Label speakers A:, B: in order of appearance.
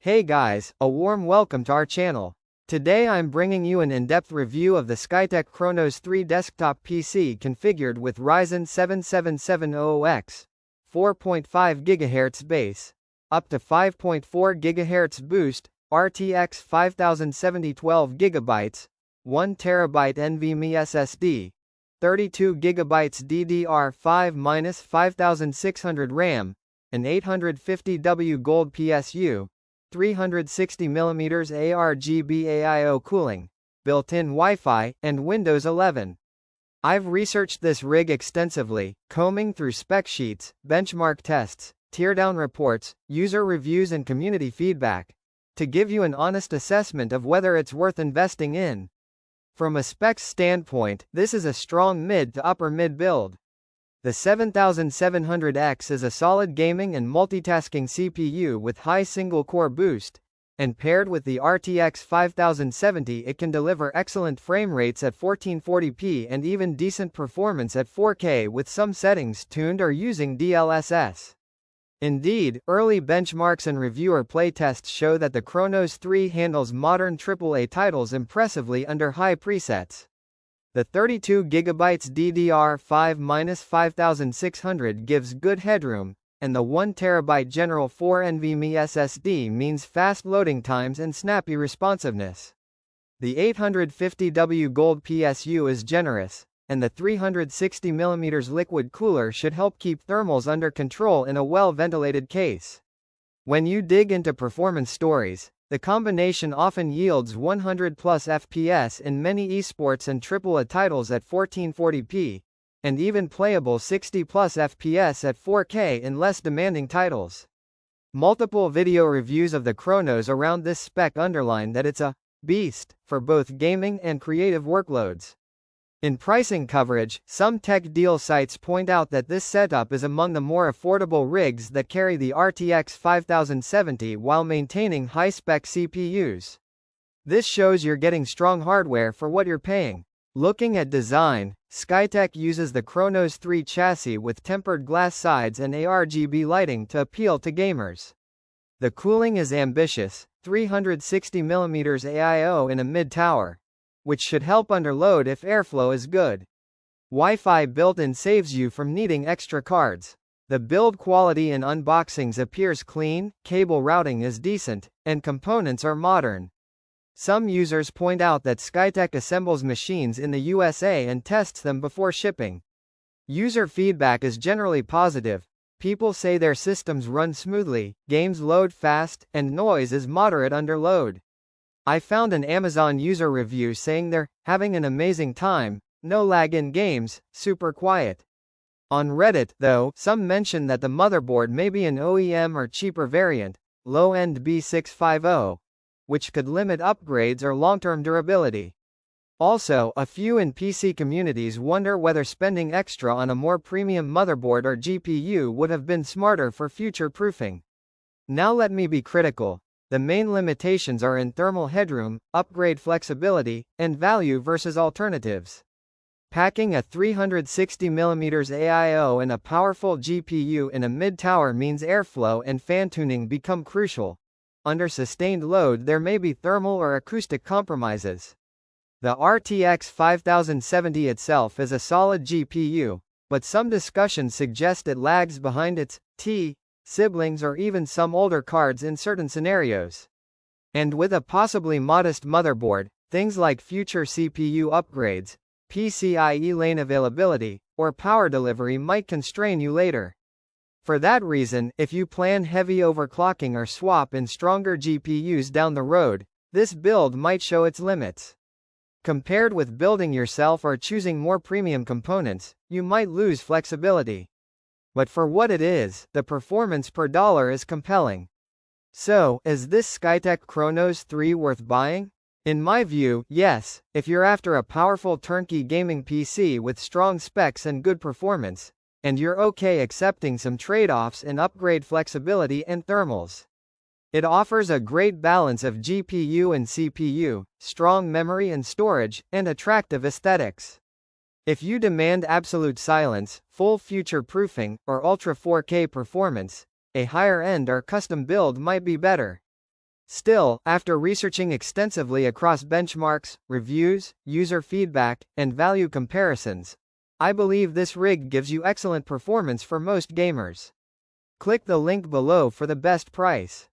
A: Hey guys, a warm welcome to our channel. Today I'm bringing you an in-depth review of the Skytech Chronos 3 desktop PC configured with Ryzen 7700X 4.5 GHz base, up to 5.4 GHz boost, RTX 5070 12GB, 1 TB NVMe SSD, 32 GB DDR5-5600 RAM, an 850W Gold PSU, 360mm ARGB AIO cooling, built-in Wi-Fi, and Windows 11. I've researched this rig extensively, combing through spec sheets, benchmark tests, teardown reports, user reviews and community feedback, to give you an honest assessment of whether it's worth investing in. From a specs standpoint, this is a strong mid to upper mid build. The 7700X is a solid gaming and multitasking CPU with high single-core boost, and paired with the RTX 5070 it can deliver excellent frame rates at 1440p and even decent performance at 4K with some settings tuned or using DLSS. Indeed, early benchmarks and reviewer playtests show that the Chronos 3 handles modern AAA titles impressively under high presets. The 32 GB DDR5-5600 gives good headroom, and the 1 TB General 4 NVMe SSD means fast loading times and snappy responsiveness. The 850W Gold PSU is generous, and the 360mm liquid cooler should help keep thermals under control in a well-ventilated case. When you dig into performance stories, the combination often yields 100+ FPS in many esports and AAA titles at 1440p, and even playable 60+ FPS at 4K in less demanding titles. Multiple video reviews of the Chronos around this spec underline that it's a beast for both gaming and creative workloads. In pricing coverage, some tech deal sites point out that this setup is among the more affordable rigs that carry the RTX 5070 while maintaining high-spec CPUs. This shows you're getting strong hardware for what you're paying. Looking at design, Skytech uses the Chronos 3 chassis with tempered glass sides and ARGB lighting to appeal to gamers. The cooling is ambitious, 360mm AIO in a mid-tower, which should help under load if airflow is good. Wi-Fi built-in saves you from needing extra cards. The build quality in unboxings appears clean, cable routing is decent, and components are modern. Some users point out that Skytech assembles machines in the USA and tests them before shipping. User feedback is generally positive. People say their systems run smoothly, games load fast, and noise is moderate under load. I found an Amazon user review saying they're having an amazing time, no lag in games, super quiet. On Reddit, though, some mention that the motherboard may be an OEM or cheaper variant, low-end B650, which could limit upgrades or long-term durability. Also, a few in PC communities wonder whether spending extra on a more premium motherboard or GPU would have been smarter for future-proofing. Now let me be critical. The main limitations are in thermal headroom, upgrade flexibility, and value versus alternatives. Packing a 360mm AIO and a powerful GPU in a mid-tower means airflow and fan tuning become crucial. Under sustained load there may be thermal or acoustic compromises. The RTX 5070 itself is a solid GPU, but some discussions suggest it lags behind its siblings or even some older cards in certain scenarios. And with a possibly modest motherboard, things like future CPU upgrades, PCIe lane availability, or power delivery might constrain you later. For that reason, if you plan heavy overclocking or swap in stronger GPUs down the road, this build might show its limits. Compared with building yourself or choosing more premium components, you might lose flexibility. But for what it is, the performance per dollar is compelling. So, is this Skytech Chronos 3 worth buying? In my view, yes, if you're after a powerful turnkey gaming PC with strong specs and good performance, and you're okay accepting some trade-offs in upgrade flexibility and thermals. It offers a great balance of GPU and CPU, strong memory and storage, and attractive aesthetics. If you demand absolute silence, full future-proofing, or Ultra 4K performance, a higher-end or custom build might be better. Still, after researching extensively across benchmarks, reviews, user feedback, and value comparisons, I believe this rig gives you excellent performance for most gamers. Click the link below for the best price.